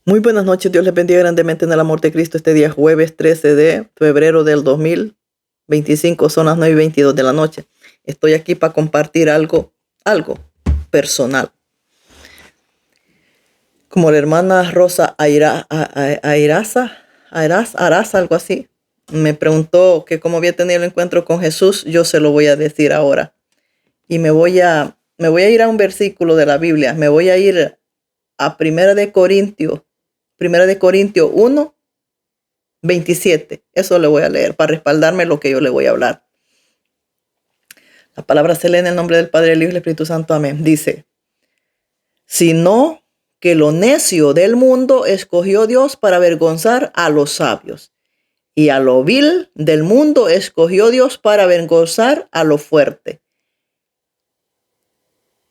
Muy buenas noches, Dios les bendiga grandemente en el amor de Cristo este día jueves 13 de febrero del 2025, son las 9:22 de la noche. Estoy aquí para compartir algo personal. Como la hermana Rosa Araza, algo así, me preguntó que cómo había tenido el encuentro con Jesús, yo se lo voy a decir ahora. Y me voy a ir a un versículo de la Biblia, me voy a ir a Primera de Corintios 1, 27. Eso le voy a leer para respaldarme lo que yo le voy a hablar. La palabra se lee en el nombre del Padre, del Hijo y del Espíritu Santo. Amén. Dice, sino que lo necio del mundo escogió Dios para avergonzar a los sabios. Y a lo vil del mundo escogió Dios para avergonzar a lo fuerte.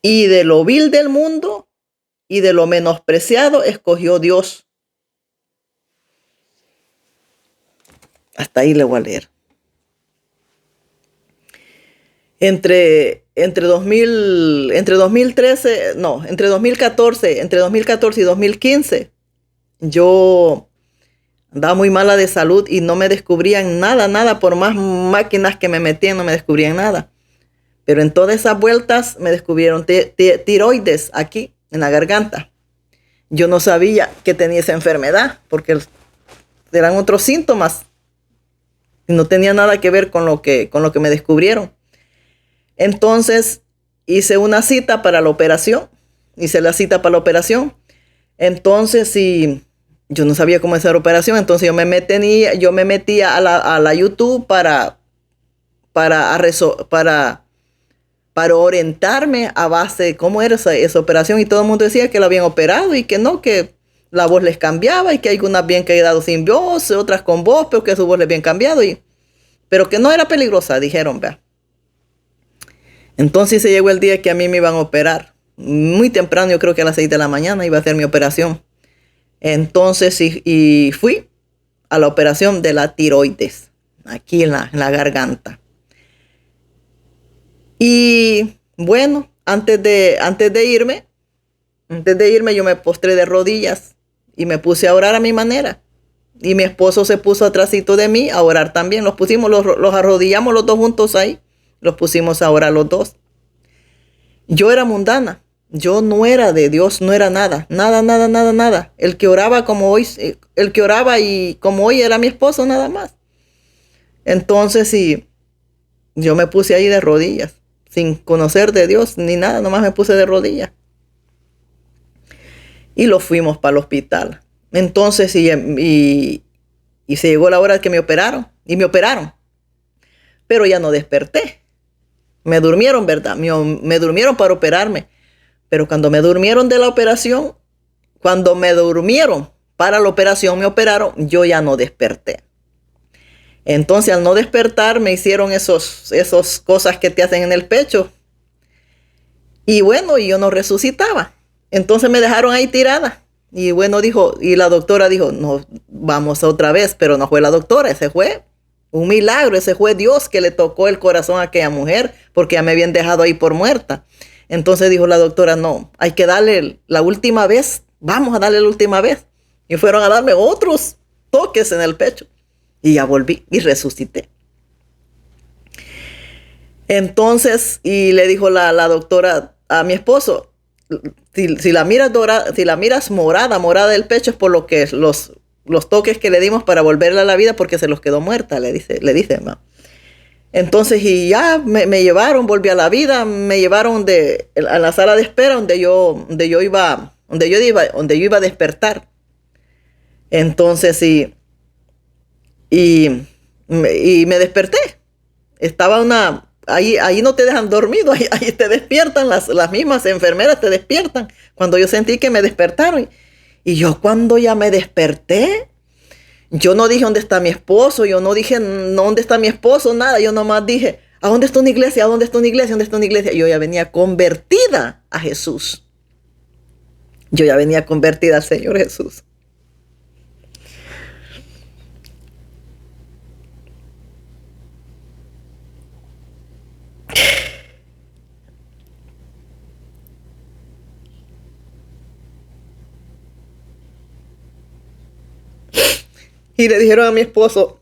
Y de lo vil del mundo y de lo menospreciado escogió Dios. Hasta ahí le voy a leer. Entre 2014 y 2015, yo andaba muy mala de salud y no me descubrían nada, por más máquinas que me metían, no me descubrían nada. Pero en todas esas vueltas me descubrieron tiroides aquí, en la garganta. Yo no sabía que tenía esa enfermedad, porque eran otros síntomas. Y no tenía nada que ver con lo que me descubrieron. Entonces hice una cita para la operación. Entonces, sí, yo no sabía cómo hacer la operación. Entonces yo me metía a la YouTube para orientarme a base de cómo era esa operación. Y todo el mundo decía que la habían operado y que no, que la voz les cambiaba y que algunas habían quedado sin voz, otras con voz, pero que su voz les habían cambiado. Pero que no era peligrosa, dijeron, vea. Entonces se llegó el día que a mí me iban a operar. Muy temprano, yo creo que a las 6 de la mañana iba a hacer mi operación. Entonces y fui a la operación de la tiroides, aquí en la garganta. Y bueno, antes de irme yo me postré de rodillas y me puse a orar a mi manera. Y mi esposo se puso atrásito de mí a orar también. Los arrodillamos los dos juntos ahí. Los pusimos a orar los dos. Yo era mundana. Yo no era de Dios, no era nada. Nada. El que oraba y como hoy era mi esposo nada más. Entonces sí, yo me puse ahí de rodillas, sin conocer de Dios ni nada, nomás me puse de rodillas. Y lo fuimos para el hospital. Entonces y se llegó la hora que me operaron. Y me operaron. Pero ya no desperté. Me durmieron, ¿verdad? Me durmieron para operarme. Pero cuando me durmieron de la operación, cuando me durmieron para la operación, me operaron, yo ya no desperté. Entonces, al no despertar, me hicieron esos cosas que te hacen en el pecho. Y bueno, yo no resucitaba. Entonces me dejaron ahí tirada. Y bueno, y la doctora dijo, no, vamos otra vez, pero no fue la doctora, ese fue un milagro, ese fue Dios que le tocó el corazón a aquella mujer, porque ya me habían dejado ahí por muerta. Entonces dijo la doctora, no, hay que darle la última vez, vamos a darle la última vez. Y fueron a darme otros toques en el pecho. Y ya volví y resucité. Entonces, y le dijo la doctora a mi esposo, si la miras morada del pecho es por lo que los toques que le dimos para volverla a la vida porque se los quedó muerta, le dice, ¿no? Entonces, y ya me llevaron, volví a la vida, me llevaron a la sala de espera donde yo iba a despertar. Entonces, y me desperté. Estaba ahí no te dejan dormido, ahí te despiertan, las mismas enfermeras te despiertan. Cuando yo sentí que me despertaron. Y yo cuando ya me desperté, yo no dije dónde está mi esposo, yo no dije no, dónde está mi esposo, nada. Yo nomás dije, ¿a dónde está una iglesia? ¿A dónde está una iglesia? ¿A dónde está una iglesia? Yo ya venía convertida a Jesús. Yo ya venía convertida al Señor Jesús. Y le dijeron a mi esposo,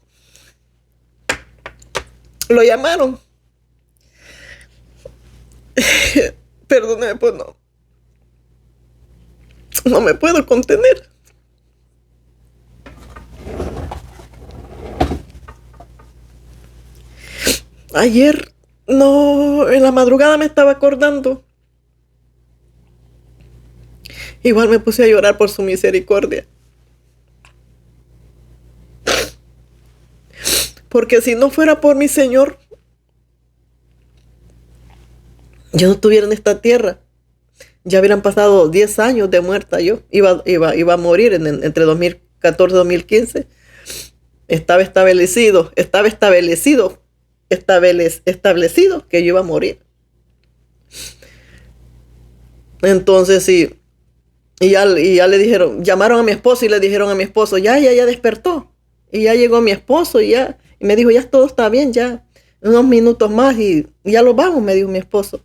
lo llamaron. Perdóneme, pues no me puedo contener. Ayer, no, en la madrugada me estaba acordando. Igual me puse a llorar por su misericordia. Porque si no fuera por mi Señor, yo no estuviera en esta tierra. Ya hubieran pasado 10 años de muerta yo. Iba a morir entre 2014 y 2015. Estaba establecido que yo iba a morir. Entonces sí. Y ya le dijeron, llamaron a mi esposo y le dijeron a mi esposo, ya despertó. Y ya llegó mi esposo y me dijo, ya todo está bien, ya unos minutos más y ya lo vamos, me dijo mi esposo.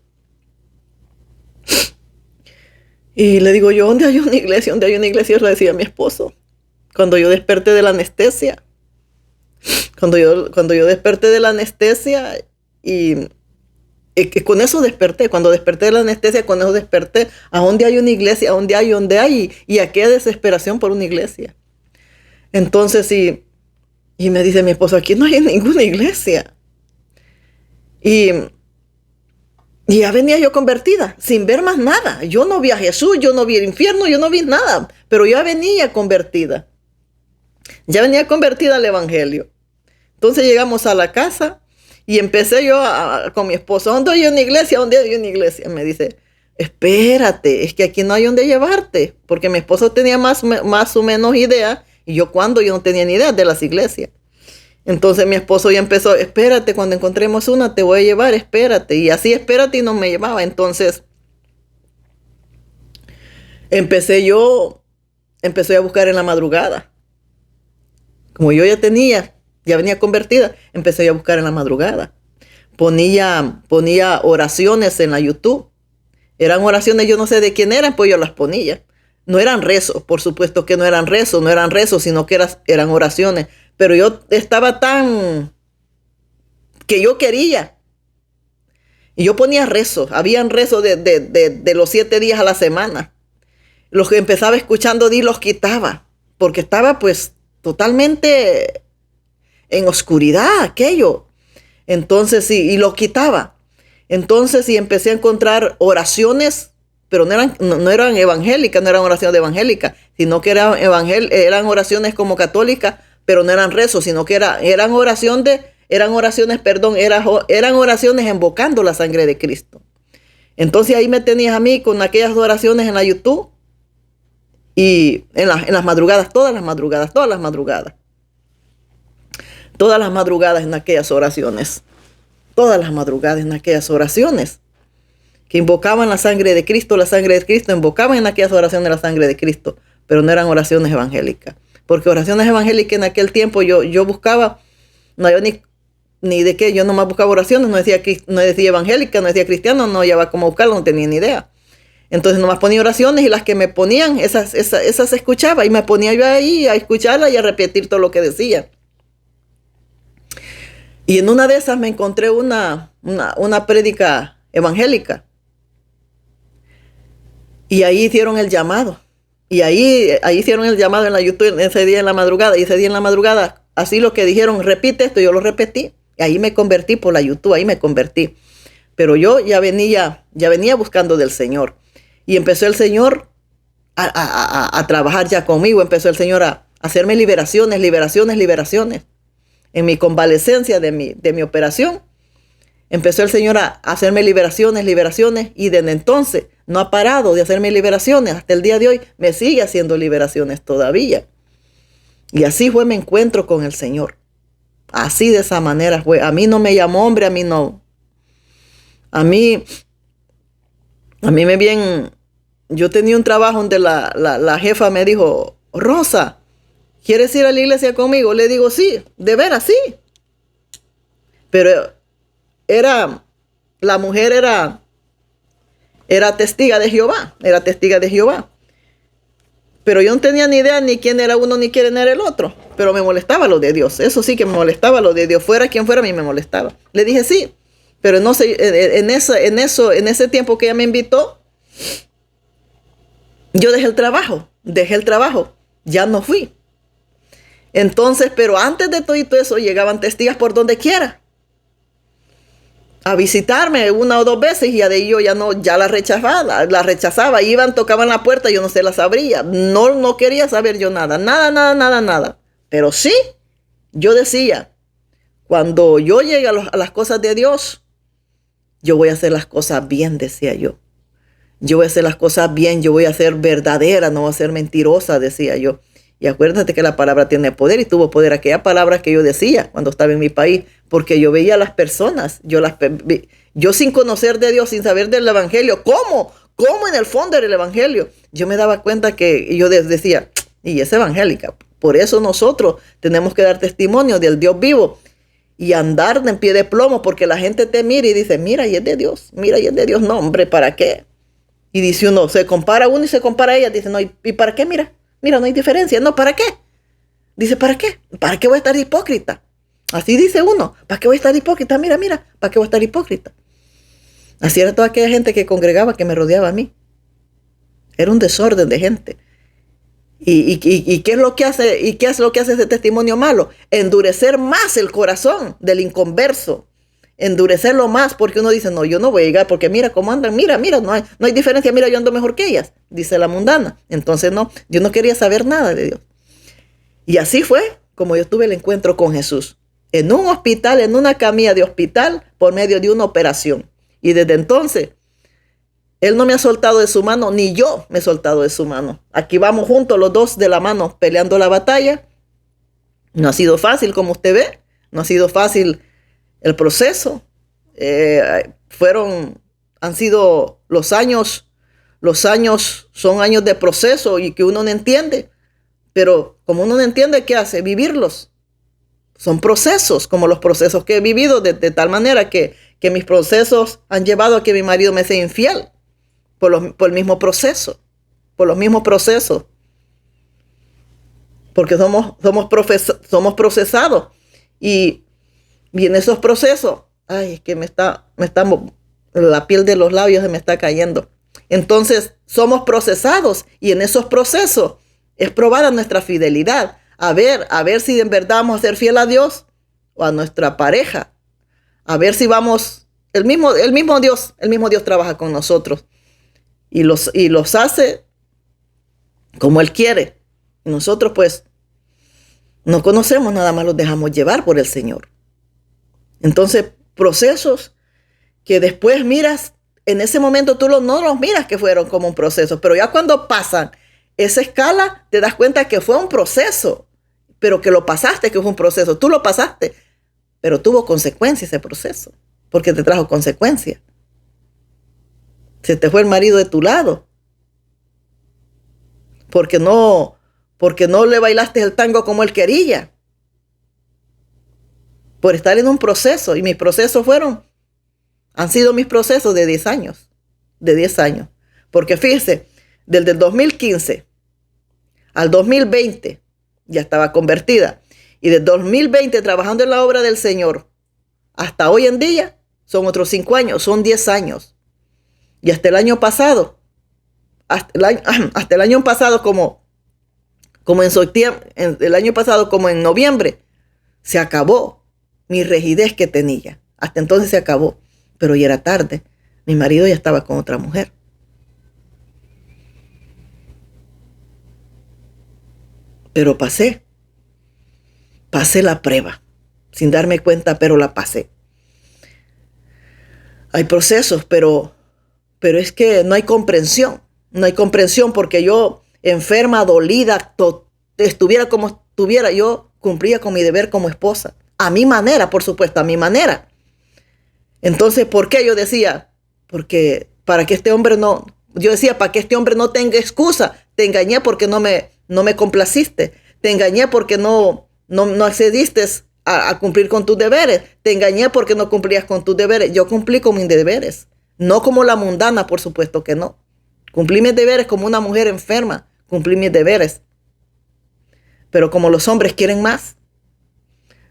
Y le digo yo, ¿dónde hay una iglesia? ¿Dónde hay una iglesia? Le decía a mi esposo. Cuando yo desperté de la anestesia. Cuando yo desperté de la anestesia y con eso desperté. Cuando desperté de la anestesia, con eso desperté. ¿A dónde hay una iglesia? ¿A dónde hay? ¿Dónde hay? Y aquella desesperación por una iglesia. Entonces, sí. Y me dice mi esposo, aquí no hay ninguna iglesia. Y ya venía yo convertida, sin ver más nada. Yo no vi a Jesús, yo no vi el infierno, yo no vi nada. Pero ya venía convertida. Ya venía convertida al evangelio. Entonces llegamos a la casa y empecé yo con mi esposo. ¿Dónde hay una iglesia? ¿Dónde hay una iglesia? Me dice, espérate, es que aquí no hay donde llevarte. Porque mi esposo tenía más o menos idea. Y yo no tenía ni idea de las iglesias. Entonces mi esposo ya empezó, espérate, cuando encontremos una te voy a llevar, espérate. Y así espérate y no me llevaba. Entonces empecé a buscar en la madrugada. Como yo ya venía convertida, empecé a buscar en la madrugada. Ponía oraciones en la YouTube. Eran oraciones, yo no sé de quién eran, pues yo las ponía. No eran rezos, por supuesto que no eran rezos, sino que eran oraciones. Pero yo estaba que yo quería. Y yo ponía rezos. Habían rezos de los 7 días a la semana. Los que empezaba escuchando, los quitaba. Porque estaba pues totalmente en oscuridad aquello. Entonces sí, y los quitaba. Entonces sí, empecé a encontrar oraciones, pero no eran evangélicas, no eran oraciones evangélicas, sino que eran oraciones como católicas, pero no eran rezos, sino que eran oraciones invocando la sangre de Cristo. Entonces ahí me tenías a mí con aquellas oraciones en la YouTube y en las madrugadas, todas las madrugadas en aquellas oraciones, que invocaban la sangre de Cristo, invocaban en aquellas oraciones la sangre de Cristo, pero no eran oraciones evangélicas. Porque oraciones evangélicas en aquel tiempo yo buscaba, no había ni de qué, yo nomás buscaba oraciones, no decía evangélica, no decía cristiano, no llevaba cómo buscarlo, no tenía ni idea. Entonces nomás ponía oraciones y las que me ponían, esas escuchaba y me ponía yo ahí a escucharla y a repetir todo lo que decía. Y en una de esas me encontré una prédica evangélica. Y ahí hicieron el llamado. Y ahí hicieron el llamado en la YouTube ese día en la madrugada. Y ese día en la madrugada, así lo que dijeron, repite esto, yo lo repetí. Y ahí me convertí por la YouTube, ahí me convertí. Pero yo ya venía buscando del Señor. Y empezó el Señor a trabajar ya conmigo. Empezó el Señor a hacerme liberaciones. En mi convalecencia de mi operación, empezó el Señor a hacerme liberaciones. Y desde entonces no ha parado de hacerme liberaciones. Hasta el día de hoy me sigue haciendo liberaciones todavía. Y así fue mi encuentro con el Señor. Así de esa manera fue. A mí no me llamó hombre, a mí no. A mí me bien. Yo tenía un trabajo donde la jefa me dijo, Rosa, ¿quieres ir a la iglesia conmigo? Le digo, sí, de veras, sí. Pero la mujer era testiga de Jehová, Pero yo no tenía ni idea ni quién era uno ni quién era el otro. Pero me molestaba lo de Dios. Eso sí que me molestaba lo de Dios. Fuera quien fuera, a mí me molestaba. Le dije sí. Pero no sé, en ese tiempo que ella me invitó, yo dejé el trabajo. Ya no fui. Entonces, pero antes de todo eso, llegaban testigos por donde quiera a visitarme 1 o 2 veces, y ya de ahí yo ya la rechazaba, iban, tocaban la puerta, yo no se las abría, no quería saber yo nada, pero sí, yo decía, cuando yo llegue a las cosas de Dios, yo voy a hacer las cosas bien, decía yo voy a hacer las cosas bien, yo voy a ser verdadera, no voy a ser mentirosa, decía yo. Y acuérdate que la palabra tiene poder, y tuvo poder aquella palabra que yo decía cuando estaba en mi país, porque yo veía a las personas, yo sin conocer de Dios, sin saber del evangelio, ¿cómo en el fondo del evangelio? Yo me daba cuenta que yo decía, y es evangélica. Por eso nosotros tenemos que dar testimonio del Dios vivo y andar en pie de plomo, porque la gente te mira y dice, mira, y es de Dios, no, hombre, ¿para qué? Y dice uno, se compara uno y se compara ella, dice, no, ¿y para qué? Mira, no hay diferencia. No, ¿para qué? Dice, ¿para qué? ¿Para qué voy a estar hipócrita? Así dice uno. ¿Para qué voy a estar hipócrita? Mira, ¿para qué voy a estar hipócrita? Así era toda aquella gente que congregaba, que me rodeaba a mí. Era un desorden de gente. ¿Y qué es lo que hace? ¿Y qué es lo que hace ese testimonio malo? Endurecer más el corazón del inconverso. Endurecerlo más, porque uno dice, no, yo no voy a llegar, porque mira cómo andan, mira, no hay diferencia, mira, yo ando mejor que ellas, dice la mundana. Entonces no, yo no quería saber nada de Dios. Y así fue como yo tuve el encuentro con Jesús, en un hospital, en una camilla de hospital, por medio de una operación. Y desde entonces, Él no me ha soltado de su mano, ni yo me he soltado de su mano. Aquí vamos juntos los dos de la mano peleando la batalla. No ha sido fácil, como usted ve, no ha sido fácil el proceso. Han sido los años son años de proceso y que uno no entiende, pero como uno no entiende, ¿qué hace? Vivirlos. Son procesos, como los procesos que he vivido, de tal manera que mis procesos han llevado a que mi marido me sea infiel, por el mismo proceso, porque somos procesados, y en esos procesos, ay, es que la piel de los labios se me está cayendo. Entonces, somos procesados, y en esos procesos es probada nuestra fidelidad. A ver si en verdad vamos a ser fiel a Dios o a nuestra pareja. A ver si vamos, el mismo Dios trabaja con nosotros y los hace como Él quiere. Y nosotros pues no conocemos, nada más los dejamos llevar por el Señor. Entonces, procesos que después miras, en ese momento tú no los miras que fueron como un proceso, pero ya cuando pasan esa escala, te das cuenta que fue un proceso, pero que lo pasaste, que fue un proceso. Tú lo pasaste, pero tuvo consecuencia ese proceso, porque te trajo consecuencias. Se te fue el marido de tu lado, porque no le bailaste el tango como él quería, por estar en un proceso. Y mis procesos han sido mis procesos de 10 años, porque fíjese, desde el 2015 al 2020 ya estaba convertida, y desde 2020 trabajando en la obra del Señor hasta hoy en día son otros 5 años, son 10 años. Y hasta el año pasado, como en septiembre, el año pasado, como en noviembre, se acabó mi rigidez que tenía. Hasta entonces se acabó, pero ya era tarde. Mi marido ya estaba con otra mujer. Pero pasé la prueba, sin darme cuenta, pero la pasé. Hay procesos, pero es que no hay comprensión, porque yo, enferma, dolida, estuviera como estuviera, yo cumplía con mi deber como esposa, a mi manera, por supuesto, a mi manera. Entonces, ¿por qué? Yo decía, porque para que este hombre no tenga excusa. Te engañé porque no me complaciste, te engañé porque no accediste a cumplir con tus deberes, te engañé porque no cumplías con tus deberes. Yo cumplí con mis deberes, no como la mundana, por supuesto que no. Cumplí mis deberes como una mujer enferma, cumplí mis deberes. Pero como los hombres quieren más,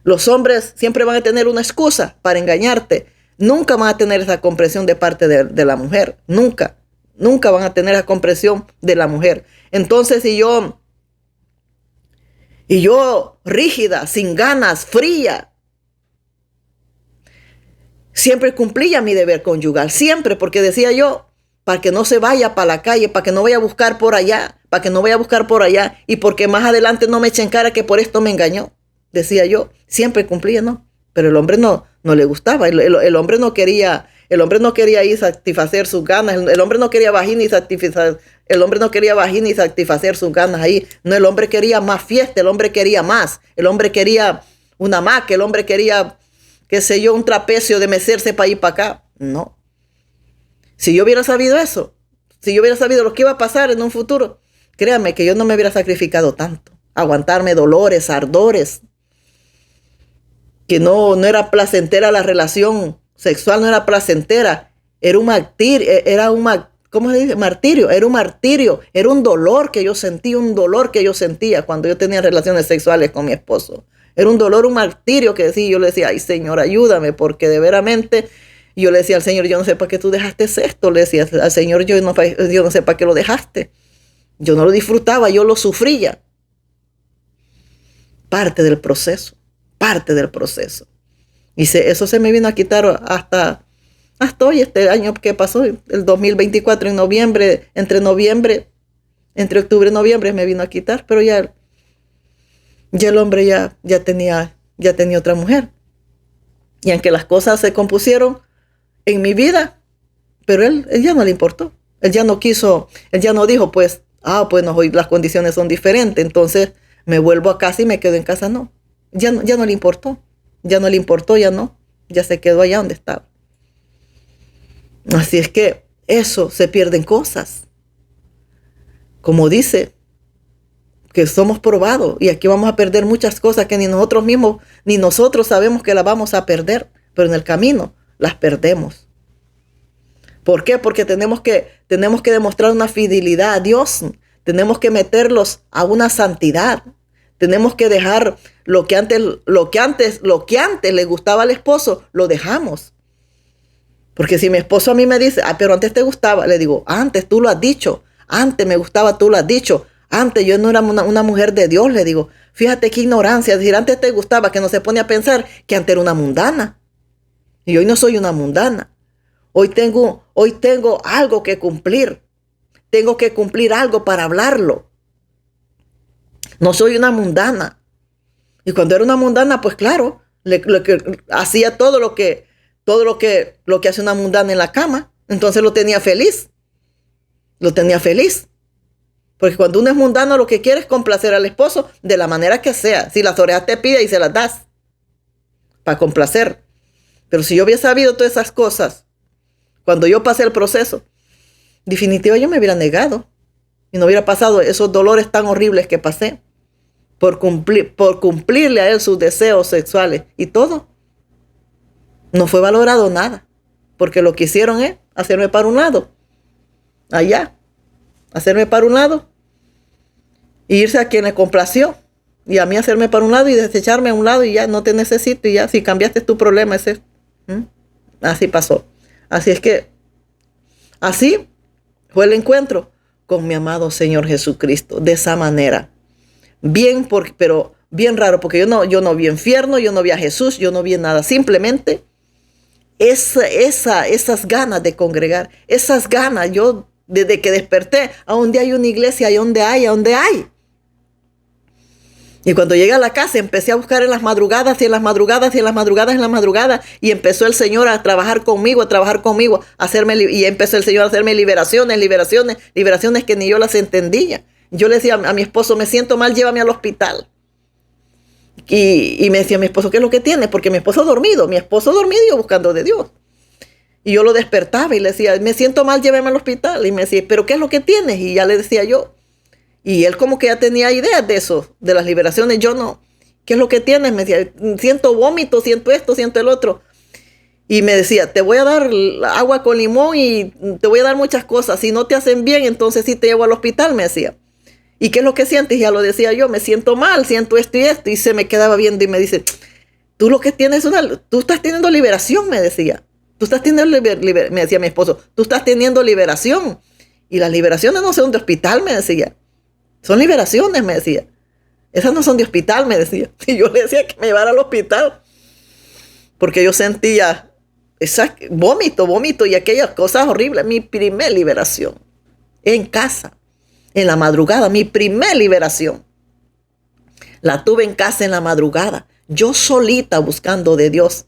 los hombres siempre van a tener una excusa para engañarte. Nunca van a tener esa comprensión de parte de la mujer. Nunca. Nunca van a tener esa comprensión de la mujer. Entonces, y yo rígida, sin ganas, fría, siempre cumplía mi deber conyugal. Siempre, porque decía yo, para que no se vaya para la calle, para que no vaya a buscar por allá, para que no vaya a buscar por allá, y porque más adelante no me echen cara que por esto me engañó. Decía yo, siempre cumplía, ¿no? Pero el hombre no le gustaba, el hombre no quería ir satisfacer sus ganas, el hombre no quería vagina y satisfacer, sus ganas ahí. No, el hombre quería más fiesta, el hombre quería más, el hombre quería una hamaca, el hombre quería, qué sé yo, un trapecio de mecerse para ir para acá. No. Si yo hubiera sabido eso, si yo hubiera sabido lo que iba a pasar en un futuro, créanme que yo no me hubiera sacrificado tanto. Aguantarme dolores, ardores, que no era placentera la relación sexual, no era placentera, era un martirio, ¿cómo se dice? Martirio, era un martirio, era un dolor que yo sentía cuando yo tenía relaciones sexuales con mi esposo. Era un dolor, un martirio que decía, yo le decía, ay Señor, ayúdame, porque de veramente, yo le decía al Señor, yo no sé para qué tú dejaste esto, le decía al Señor, yo no sé para qué lo dejaste. Yo no lo disfrutaba, yo lo sufría. Parte del proceso. Y eso se me vino a quitar hasta hoy, este año que pasó, el 2024, en noviembre, entre octubre y noviembre me vino a quitar, pero ya el hombre ya tenía otra mujer. Y aunque las cosas se compusieron en mi vida, pero él ya no le importó. Él ya no quiso, él ya no dijo, pues no, hoy las condiciones son diferentes, entonces me vuelvo a casa y me quedo en casa. No, ya no le importó. Ya se quedó allá donde estaba. Así es que eso, se pierden cosas. Como dice, que somos probados y aquí vamos a perder muchas cosas que ni nosotros mismos, ni nosotros sabemos que las vamos a perder, pero en el camino las perdemos. ¿Por qué? Porque tenemos que demostrar una fidelidad a Dios, tenemos que meterlos a una santidad. Tenemos que dejar lo que antes le gustaba al esposo, lo dejamos. Porque si mi esposo a mí me dice, pero antes te gustaba, le digo, antes tú lo has dicho, antes me gustaba, tú lo has dicho, antes yo no era una mujer de Dios, le digo, fíjate qué ignorancia, es decir, antes te gustaba, que no se pone a pensar que antes era una mundana. Y hoy no soy una mundana. Hoy tengo algo que cumplir. Tengo que cumplir algo para hablarlo. No soy una mundana. Y cuando era una mundana, pues claro, hacía todo lo que hace una mundana en la cama. Entonces lo tenía feliz. Porque cuando uno es mundano, lo que quiere es complacer al esposo de la manera que sea. Si las orejas te pide y se las das para complacer. Pero si yo hubiera sabido todas esas cosas, cuando yo pasé el proceso, definitivamente yo me hubiera negado. Y no hubiera pasado esos dolores tan horribles que pasé. Por cumplirle a él sus deseos sexuales y todo. No fue valorado nada, porque lo que hicieron es hacerme para un lado, hacerme para un lado, e irse a quien le complació, y a mí hacerme para un lado y desecharme a un lado y ya no te necesito, y ya si cambiaste tu problema, ese. Así pasó. Así es que, así fue el encuentro con mi amado Señor Jesucristo, de esa manera. Pero bien raro, porque yo no vi infierno, yo no vi a Jesús, yo no vi nada. Simplemente esas ganas de congregar, esas ganas, yo desde que desperté, a donde hay una iglesia, a donde hay. Y cuando llegué a la casa empecé a buscar en las madrugadas, y empezó el Señor a trabajar conmigo, y empezó el Señor a hacerme liberaciones que ni yo las entendía. Yo le decía a mi esposo, me siento mal, llévame al hospital. Y me decía mi esposo, ¿qué es lo que tienes? Porque mi esposo dormido y yo buscando de Dios. Y yo lo despertaba y le decía, me siento mal, llévame al hospital. Y me decía, ¿pero qué es lo que tienes? Y ya le decía yo. Y él como que ya tenía ideas de eso, de las liberaciones. Yo no. ¿Qué es lo que tienes? Me decía, siento vómito, siento esto, siento el otro. Y me decía, te voy a dar agua con limón y te voy a dar muchas cosas. Si no te hacen bien, entonces sí te llevo al hospital, me decía. ¿Y qué es lo que sientes? Ya lo decía yo, me siento mal, siento esto y esto. Y se me quedaba viendo y me dice, tú lo que tienes tú estás teniendo liberación, me decía. Tú estás teniendo, me decía mi esposo, tú estás teniendo liberación. Y las liberaciones no son de hospital, me decía. Son liberaciones, me decía. Esas no son de hospital, me decía. Y yo le decía que me llevara al hospital. Porque yo sentía vómito y aquellas cosas horribles. Mi primer liberación. En casa. En la madrugada. Mi primer liberación. La tuve en casa en la madrugada. Yo solita buscando de Dios.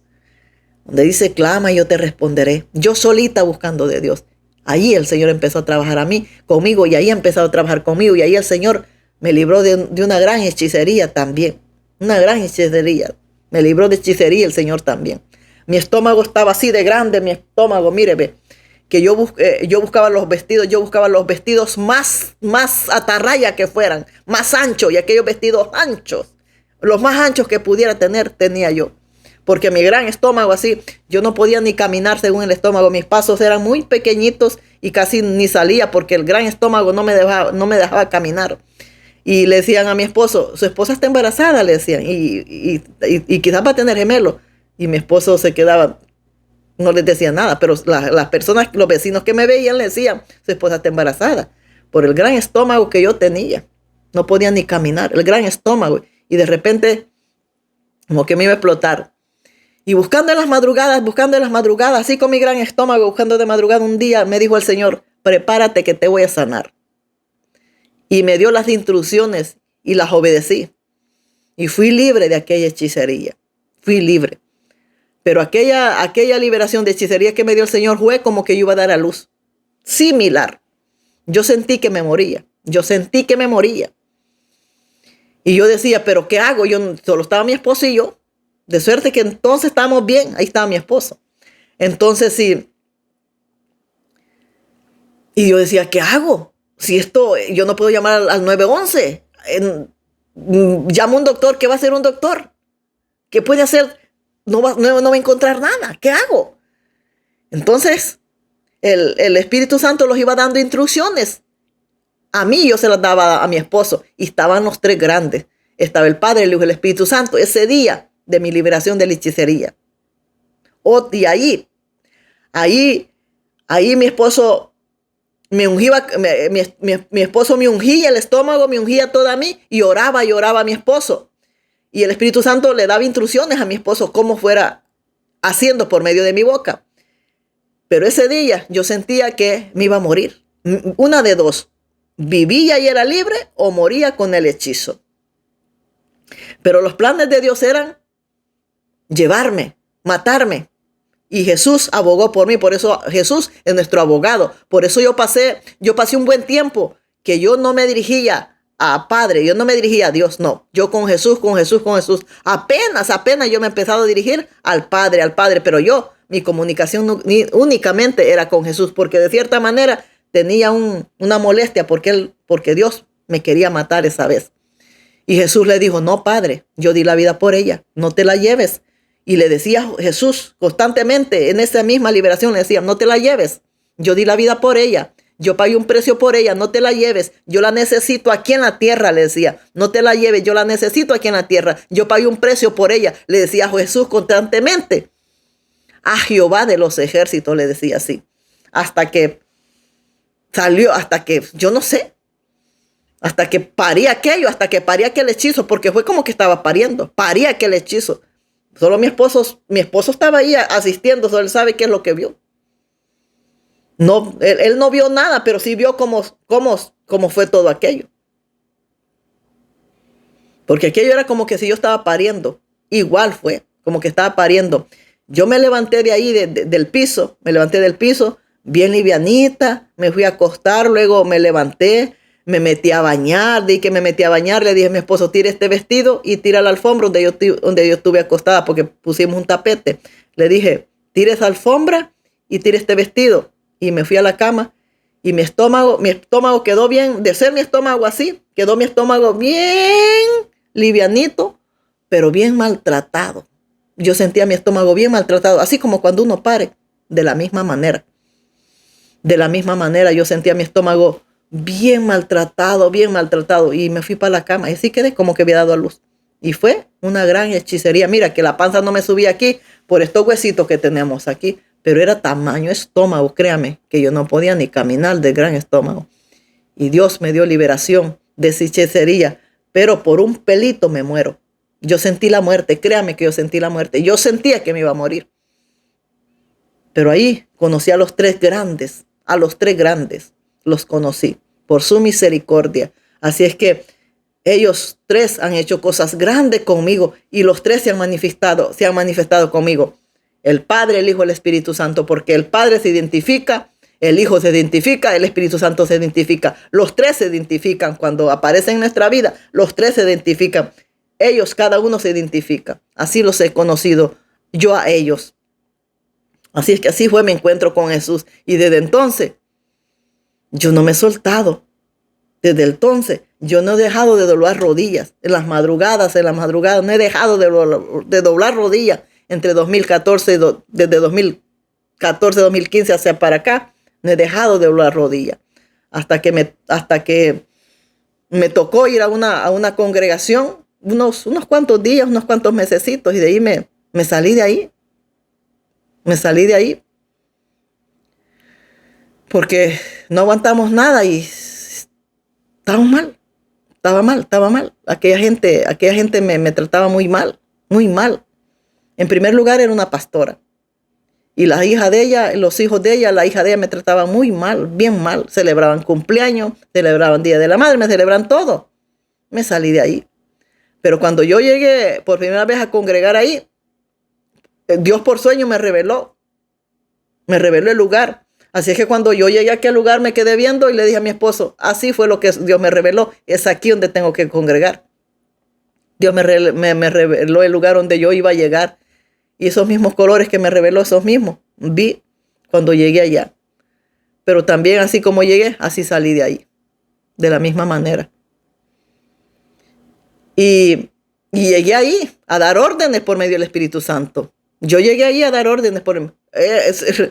Donde dice, clama y yo te responderé. Yo solita buscando de Dios. Ahí el Señor empezó a trabajar conmigo, y ahí ha empezado a trabajar conmigo. Y ahí el Señor me libró de una gran hechicería también. Una gran hechicería. Me libró de hechicería el Señor también. Mi estómago estaba así de grande, mi estómago, míreme, que yo buscaba los vestidos más atarraya que fueran, más anchos, y aquellos vestidos anchos, los más anchos que pudiera tener, tenía yo. Porque mi gran estómago así, yo no podía ni caminar según el estómago. Mis pasos eran muy pequeñitos y casi ni salía porque el gran estómago no me dejaba caminar. Y le decían a mi esposo, su esposa está embarazada, le decían, y quizás va a tener gemelo. Y mi esposo se quedaba, no les decía nada, pero las personas, los vecinos que me veían le decían, su esposa está embarazada. Por el gran estómago que yo tenía. No podía ni caminar, el gran estómago. Y de repente, como que me iba a explotar. Y buscando en las madrugadas, así con mi gran estómago, buscando de madrugada, un día me dijo el Señor, prepárate que te voy a sanar. Y me dio las instrucciones y las obedecí. Y fui libre de aquella hechicería. Fui libre. Pero aquella liberación de hechicería que me dio el Señor fue como que yo iba a dar a luz. Similar. Yo sentí que me moría. Y yo decía, ¿pero qué hago? Solo estaba mi esposo y yo. De suerte que entonces estábamos bien. Ahí estaba mi esposo. Entonces sí. Y yo decía, ¿qué hago? Si esto, yo no puedo llamar al 911. Llamo a un doctor. ¿Qué va a hacer un doctor? ¿Qué puede hacer? No va a encontrar nada. ¿Qué hago? Entonces, el Espíritu Santo los iba dando instrucciones. A mí yo se las daba a mi esposo. Y estaban los tres grandes. Estaba el Padre, el Hijo y el Espíritu Santo. Ese día de mi liberación de la hechicería. Y ahí mi esposo me ungía, mi esposo me ungía el estómago, me ungía toda a mí y oraba a mi esposo. Y el Espíritu Santo le daba instrucciones a mi esposo cómo fuera haciendo por medio de mi boca. Pero ese día yo sentía que me iba a morir. Una de dos. Vivía y era libre o moría con el hechizo. Pero los planes de Dios eran llevarme, matarme. Y Jesús abogó por mí. Por eso Jesús es nuestro abogado. Por eso yo pasé un buen tiempo que yo no me dirigía a Padre, yo no me dirigía a Dios, no. Yo con Jesús. Apenas yo me he empezado a dirigir al Padre. Pero mi comunicación únicamente era con Jesús, porque de cierta manera tenía una molestia porque Dios me quería matar esa vez. Y Jesús le dijo, no, Padre, yo di la vida por ella, no te la lleves. Y le decía Jesús constantemente en esa misma liberación, le decía, no te la lleves, yo di la vida por ella. Yo pagué un precio por ella, no te la lleves. Yo la necesito aquí en la tierra, le decía. No te la lleves, yo la necesito aquí en la tierra. Yo pagué un precio por ella, le decía Jesús constantemente. A Jehová de los ejércitos le decía así. Hasta que salió, yo no sé. Hasta que parí aquello, hasta que parí aquel hechizo, porque fue como que estaba pariendo. Parí aquel hechizo. Solo mi esposo estaba ahí asistiendo, solo él sabe qué es lo que vio. No, él no vio nada, pero sí vio cómo fue todo aquello. Porque aquello era como que si yo estaba pariendo. Igual fue, como que estaba pariendo. Yo me levanté de ahí, del piso, bien livianita, me fui a acostar, luego me levanté, me metí a bañar, le dije a mi esposo, tira este vestido y tira la alfombra donde yo estuve acostada, porque pusimos un tapete. Le dije, tira esa alfombra y tira este vestido. Y me fui a la cama y mi estómago quedó bien, de ser mi estómago así, quedó mi estómago bien livianito, pero bien maltratado. Yo sentía mi estómago bien maltratado, así como cuando uno pare, de la misma manera. De la misma manera yo sentía mi estómago bien maltratado, bien maltratado. Y me fui para la cama y así quedé como que había dado a luz. Y fue una gran hechicería. Mira que la panza no me subía aquí por estos huesitos que tenemos aquí, pero era tamaño estómago, créame, que yo no podía ni caminar del gran estómago. Y Dios me dio liberación de esa hechicería, pero por un pelito me muero. Yo sentí la muerte, créame que yo sentí la muerte. Yo sentía que me iba a morir. Pero ahí conocí a los tres grandes, los conocí por su misericordia. Así es que ellos tres han hecho cosas grandes conmigo y los tres se han manifestado conmigo. El Padre, el Hijo, el Espíritu Santo, porque el Padre se identifica, el Hijo se identifica, el Espíritu Santo se identifica. Los tres se identifican cuando aparecen en nuestra vida, los tres se identifican. Ellos, cada uno se identifica. Así los he conocido yo a ellos. Así es que así fue mi encuentro con Jesús. Y desde entonces, yo no me he soltado. Desde entonces, yo no he dejado de doblar rodillas. En las madrugadas, no he dejado de doblar rodillas. Entre 2014, desde 2014, 2015 hacia para acá, no he dejado de doblar rodillas. Hasta que me tocó ir a una congregación, unos cuantos días, unos cuantos mesecitos, y de ahí me salí de ahí. Me salí de ahí porque no aguantamos nada y estaba mal. Aquella gente me trataba muy mal, muy mal. En primer lugar era una pastora y la hija de ella, los hijos de ella, la hija de ella me trataba muy mal, bien mal. Celebraban cumpleaños, celebraban Día de la Madre, me celebran todo. Me salí de ahí. Pero cuando yo llegué por primera vez a congregar ahí, Dios por sueño me reveló el lugar. Así es que cuando yo llegué a aquel lugar me quedé viendo y le dije a mi esposo, así fue lo que Dios me reveló, es aquí donde tengo que congregar. Dios me reveló el lugar donde yo iba a llegar y esos mismos colores que me reveló, esos mismos, vi cuando llegué allá. Pero también así como llegué, así salí de ahí, de la misma manera. Y llegué ahí a dar órdenes por medio del Espíritu Santo. Yo llegué ahí a dar órdenes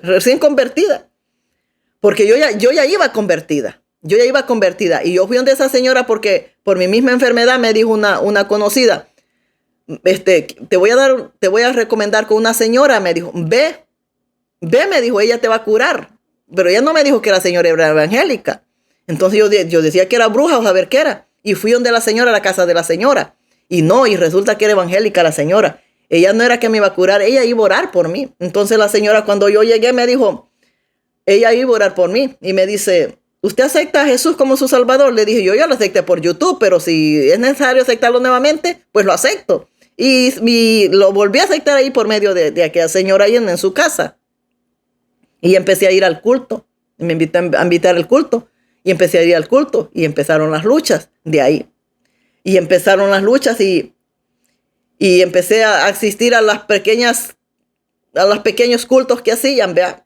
recién convertida. Porque yo ya iba convertida. Y yo fui donde esa señora porque por mi misma enfermedad me dijo una conocida. Te voy a recomendar con una señora. Me dijo, ve, me dijo, ella te va a curar. Pero ella no me dijo que la señora era evangélica. Entonces yo decía que era bruja o saber qué era. Y fui donde la señora, a la casa de la señora. Y resulta que era evangélica la señora. Ella no era que me iba a curar, ella iba a orar por mí. Entonces la señora cuando yo llegué me dijo, ella iba a orar por mí. Y me dice, ¿usted acepta a Jesús como su Salvador? Le dije, yo ya lo acepté por YouTube, pero si es necesario aceptarlo nuevamente, pues lo acepto. Y lo volví a aceptar ahí por medio de aquella señora ahí en su casa. Y empecé a ir al culto. Me invitó a invitar al culto. Y empecé a ir al culto. Y empezaron las luchas de ahí. Y empezaron las luchas y empecé a asistir a los pequeños cultos que hacían, ¿vea?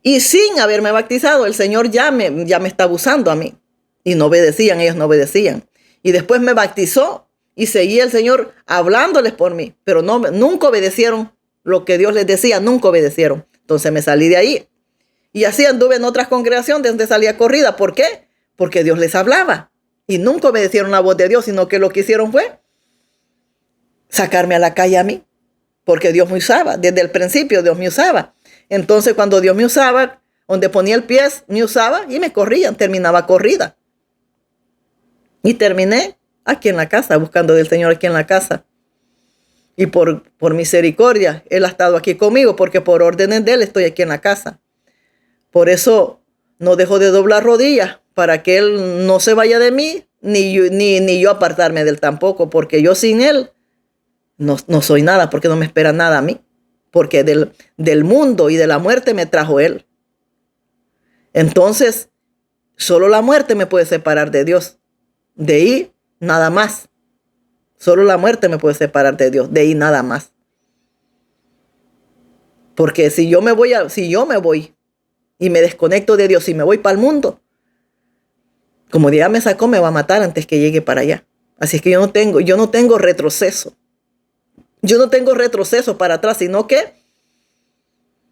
Y sin haberme bautizado, el Señor ya me estaba usando a mí. Y no obedecían, ellos no obedecían. Y después me bautizó y seguía el Señor hablándoles por mí. Pero nunca obedecieron lo que Dios les decía, nunca obedecieron. Entonces me salí de ahí. Y así anduve en otras congregaciones donde salía corrida. ¿Por qué? Porque Dios les hablaba. Y nunca obedecieron la voz de Dios, sino que lo que hicieron fue sacarme a la calle a mí. Porque Dios me usaba. Desde el principio Dios me usaba. Entonces cuando Dios me usaba, donde ponía el pie, me usaba y me corrían. Terminaba corrida. Y terminé aquí en la casa, buscando del Señor aquí en la casa. Y por misericordia, Él ha estado aquí conmigo, porque por órdenes de Él estoy aquí en la casa. Por eso no dejo de doblar rodillas, para que Él no se vaya de mí, ni yo apartarme de Él tampoco, porque yo sin Él no soy nada, porque no me espera nada a mí. Porque del mundo y de la muerte me trajo Él. Entonces, solo la muerte me puede separar de Dios. De ahí, nada más. Solo la muerte me puede separar de Dios. De ahí, nada más. Porque si yo me voy y me desconecto de Dios y me voy para el mundo, como ya me sacó, me va a matar antes que llegue para allá. Así es que yo no tengo retroceso. Yo no tengo retroceso para atrás, sino que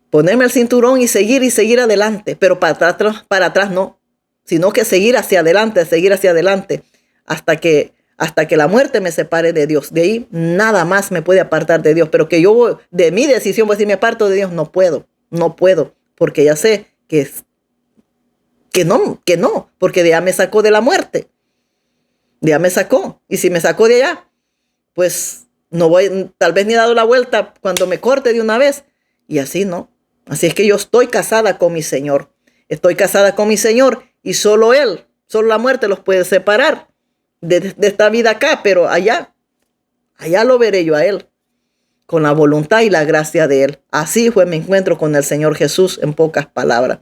ponerme el cinturón y seguir adelante. Pero para atrás no. sino que seguir hacia adelante, hasta que la muerte me separe de Dios. De ahí nada más me puede apartar de Dios, pero que yo de mi decisión, pues si me aparto de Dios, no puedo, porque ya sé que no, porque de allá me sacó de la muerte, de allá me sacó, y si me sacó de allá, pues no voy, tal vez ni he dado la vuelta cuando me corte de una vez, y así no. Así es que yo estoy casada con mi Señor, y solo Él, solo la muerte los puede separar de esta vida acá, pero allá lo veré yo a Él, con la voluntad y la gracia de Él. Así fue mi encuentro con el Señor Jesús, en pocas palabras.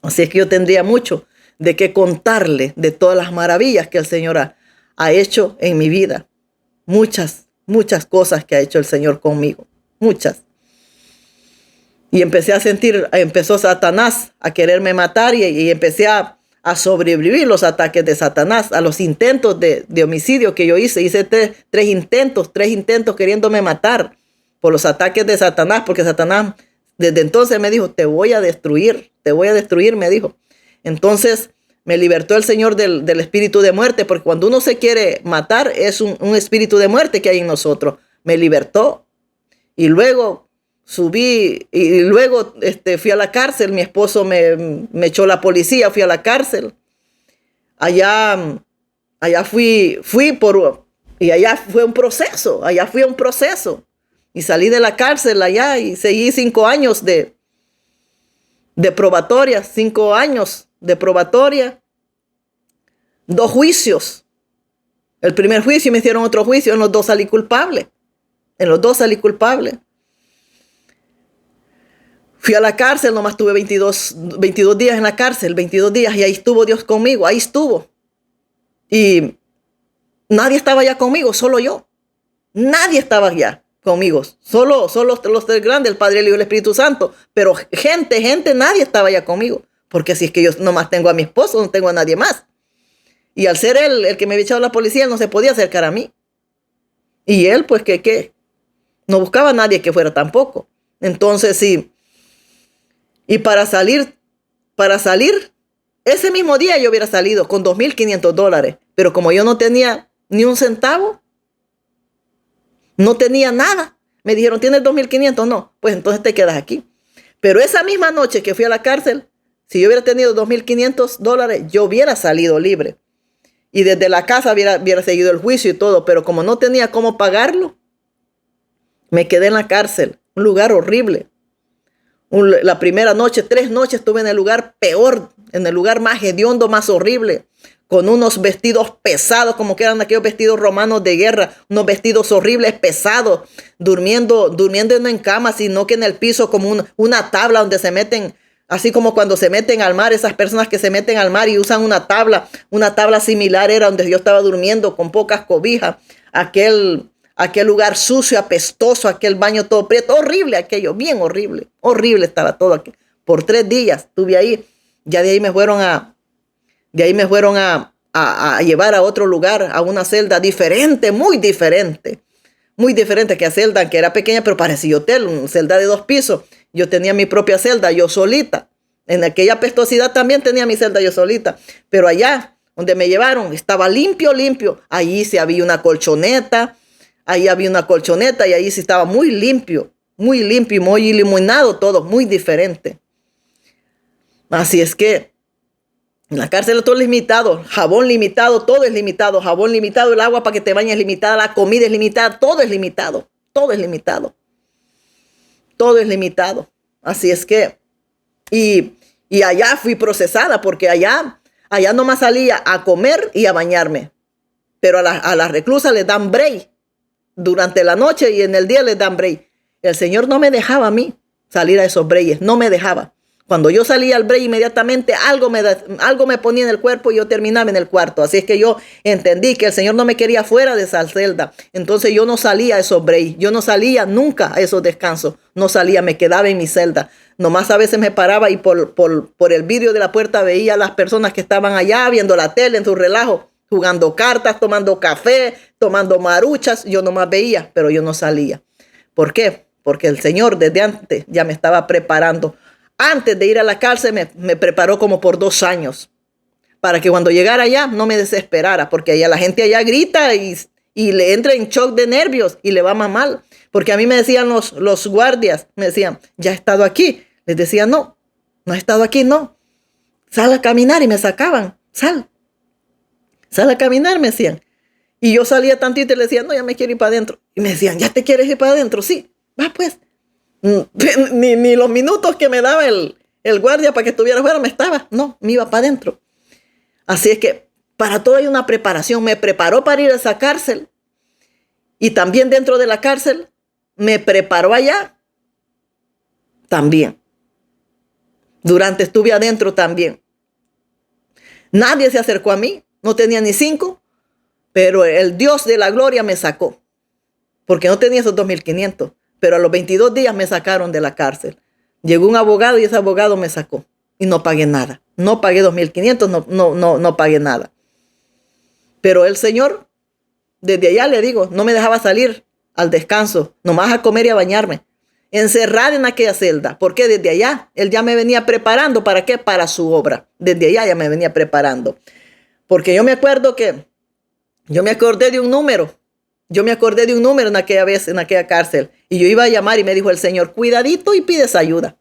Así es que yo tendría mucho de qué contarle de todas las maravillas que el Señor ha hecho en mi vida. Muchas cosas que ha hecho el Señor conmigo, muchas. Y empezó Satanás a quererme matar y empecé a sobrevivir los ataques de Satanás, a los intentos de homicidio que yo hice. Hice tres intentos queriéndome matar por los ataques de Satanás, porque Satanás desde entonces me dijo, te voy a destruir, me dijo. Entonces me libertó el Señor del espíritu de muerte, porque cuando uno se quiere matar es un espíritu de muerte que hay en nosotros. Me libertó y luego subí y luego fui a la cárcel. Mi esposo me echó la policía, fui a la cárcel. Allá fui y allá fue un proceso. Y salí de la cárcel allá y seguí 5 años de probatoria, 5 años de probatoria, 2 juicios. El primer juicio me hicieron otro juicio, en los dos salí culpable. Fui a la cárcel, nomás tuve 22 días en la cárcel, 22 días, y ahí estuvo Dios conmigo, ahí estuvo. Y nadie estaba allá conmigo, solo yo. Nadie estaba allá conmigo, solo los 3 grandes, el Padre, el Hijo y el Espíritu Santo. Pero gente, nadie estaba allá conmigo. Porque si es que yo nomás tengo a mi esposo, no tengo a nadie más. Y al ser él el que me había echado la policía, él no se podía acercar a mí. Y él, pues, ¿qué? No buscaba a nadie que fuera tampoco. Entonces, sí. Y para salir, ese mismo día yo hubiera salido con $2,500. Pero como yo no tenía ni un centavo, no tenía nada. Me dijeron, ¿tienes 2,500? No, pues entonces te quedas aquí. Pero esa misma noche que fui a la cárcel, si yo hubiera tenido $2,500, yo hubiera salido libre. Y desde la casa hubiera seguido el juicio y todo. Pero como no tenía cómo pagarlo, me quedé en la cárcel. Un lugar horrible. La primera noche, 3 noches estuve en el lugar peor, en el lugar más hediondo, más horrible, con unos vestidos pesados, como que eran aquellos vestidos romanos de guerra, unos vestidos horribles, pesados, durmiendo no en cama, sino que en el piso como una tabla donde se meten, así como cuando se meten al mar, esas personas que se meten al mar y usan una tabla similar era donde yo estaba durmiendo con pocas cobijas, aquel lugar sucio, apestoso, aquel baño todo prieto, horrible aquello, bien horrible estaba todo aquí. Por 3 días estuve ahí, ya de ahí me fueron a llevar a otro lugar, a una celda diferente, muy diferente que la celda, que era pequeña, pero parecía hotel, una celda de 2 pisos. Yo tenía mi propia celda, yo solita. En aquella apestosidad también tenía mi celda yo solita, pero allá donde me llevaron estaba limpio. Allí sí había una colchoneta, y ahí sí estaba muy limpio y muy iluminado todo, muy diferente. Así es que en la cárcel todo es limitado, jabón limitado, todo es limitado, jabón limitado, el agua para que te bañes es limitada, la comida es limitada, todo es limitado. Así es que, y allá fui procesada, porque allá nomás salía a comer y a bañarme, pero a las reclusas les dan break. Durante la noche y en el día les dan break. El Señor no me dejaba a mí salir a esos breaks, no me dejaba. Cuando yo salía al break, inmediatamente algo me ponía en el cuerpo y yo terminaba en el cuarto. Así es que yo entendí que el Señor no me quería fuera de esa celda. Entonces yo no salía a esos breaks, yo no salía nunca a esos descansos. No salía, me quedaba en mi celda. Nomás a veces me paraba y por el vidrio de la puerta veía a las personas que estaban allá viendo la tele en su relajo, jugando cartas, tomando café, tomando maruchas. Yo nomás veía, pero yo no salía. ¿Por qué? Porque el Señor desde antes ya me estaba preparando. Antes de ir a la cárcel me preparó como por 2 años. para que cuando llegara allá no me desesperara, porque allá la gente allá grita y le entra en shock de nervios y le va más mal. Porque a mí me decían los guardias, me decían, ¿ya ha estado aquí? Les decía, no ha estado aquí, no. Sal a caminar, y me sacaban, sal a caminar, me decían. Y yo salía tantito y le decía, no, ya me quiero ir para adentro. Y me decían, ¿ya te quieres ir para adentro? Sí, va pues. Ni los minutos que me daba el guardia para que estuviera afuera me iba para adentro. Así es que para todo hay una preparación. Me preparó para ir a esa cárcel, y también dentro de la cárcel me preparó allá también. Durante estuve adentro también. Nadie se acercó a mí, no tenía ni 5, pero el Dios de la gloria me sacó, porque no tenía esos 2,500, pero a los 22 días me sacaron de la cárcel. Llegó un abogado y ese abogado me sacó y no pagué nada. No pagué 2,500, no pagué nada. Pero el Señor, desde allá le digo, no me dejaba salir al descanso, nomás a comer y a bañarme, encerrada en aquella celda, porque desde allá Él ya me venía preparando. ¿Para qué? Para su obra. Desde allá ya me venía preparando. Porque yo me acuerdo que yo me acordé de un número. Yo me acordé de un número en aquella vez, en aquella cárcel. Y yo iba a llamar y me dijo el Señor, cuidadito y pides ayuda.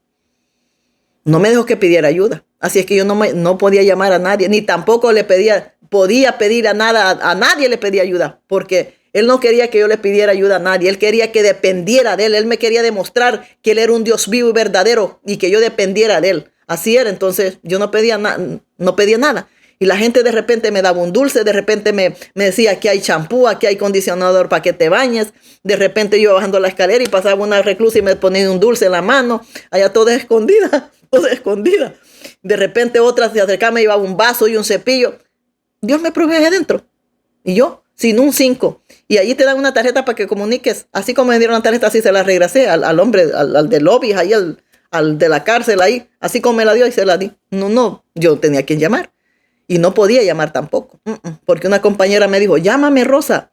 No me dejó que pidiera ayuda. Así es que yo no podía llamar a nadie, ni tampoco podía pedir a nadie le pedía ayuda, porque Él no quería que yo le pidiera ayuda a nadie. Él quería que dependiera de Él. Él me quería demostrar que Él era un Dios vivo y verdadero y que yo dependiera de Él. Así era. Entonces yo no pedía nada. Y la gente de repente me daba un dulce, de repente me decía, aquí hay champú, aquí hay condicionador para que te bañes. De repente yo bajando la escalera y pasaba una reclusa y me ponía un dulce en la mano, allá toda escondida, toda escondida. De repente otra se acercaba, me llevaba un vaso y un cepillo. Dios me provee adentro. Y yo, sin un 5. Y allí te dan una tarjeta para que comuniques. Así como me dieron la tarjeta, así se la regresé al hombre, al del lobby, ahí al de la cárcel, ahí. Así como me la dio y se la di. No, yo tenía quien llamar. Y no podía llamar tampoco, porque una compañera me dijo, llámame, Rosa.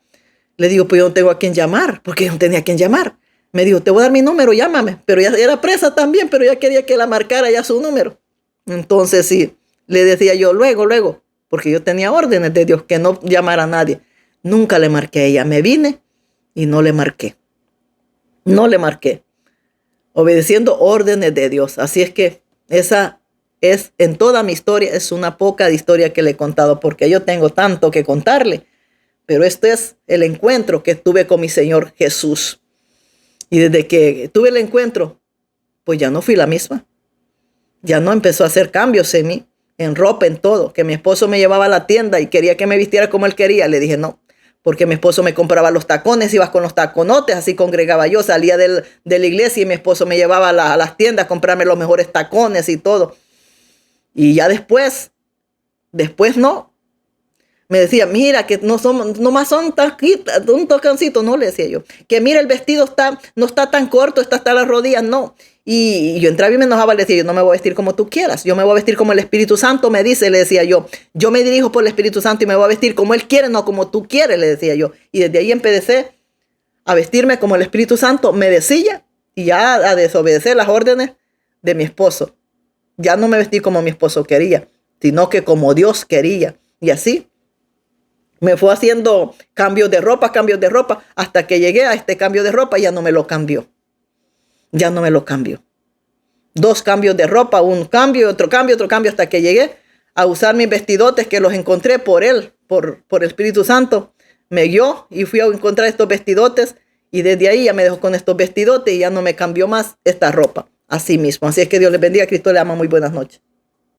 Le digo, pues yo no tengo a quién llamar, porque yo no tenía a quién llamar. Me dijo, te voy a dar mi número, llámame. Pero ya era presa también, pero ya quería que la marcara ya su número. Entonces sí, le decía yo, luego, porque yo tenía órdenes de Dios que no llamara a nadie. Nunca le marqué a ella. Me vine y no le marqué. No le marqué. Obedeciendo órdenes de Dios. Así es que esa es, en toda mi historia, es una poca de historia que le he contado, porque yo tengo tanto que contarle. Pero este es el encuentro que tuve con mi Señor Jesús. Y desde que tuve el encuentro, pues ya no fui la misma. Ya no empezó a hacer cambios en mí, en ropa, en todo. Que mi esposo me llevaba a la tienda y quería que me vistiera como él quería. Le dije no, porque mi esposo me compraba los tacones, ibas con los taconotes, así congregaba yo. Salía de la iglesia y mi esposo me llevaba a las tiendas a comprarme los mejores tacones y todo. Y ya después no. Me decía, mira, que nomás son taquitas, un tocancito, no, le decía yo. Que mira, el vestido no está tan corto, está hasta las rodillas, no. Y yo entraba y me enojaba, le decía yo, no me voy a vestir como tú quieras, yo me voy a vestir como el Espíritu Santo me dice, le decía yo. Yo me dirijo por el Espíritu Santo y me voy a vestir como Él quiere, no como tú quieres, le decía yo. Y desde ahí empecé a vestirme como el Espíritu Santo me decía y ya a desobedecer las órdenes de mi esposo. Ya no me vestí como mi esposo quería, sino que como Dios quería. Y así me fue haciendo cambios de ropa, hasta que llegué a este cambio de ropa y ya no me lo cambió. Ya no me lo cambió. 2 cambios de ropa, un cambio, otro cambio, hasta que llegué a usar mis vestidotes que los encontré por Él, por el Espíritu Santo. Me guió y fui a encontrar estos vestidotes y desde ahí ya me dejó con estos vestidotes y ya no me cambió más esta ropa. Así mismo. Así es que Dios les bendiga. Cristo le ama. Muy buenas noches.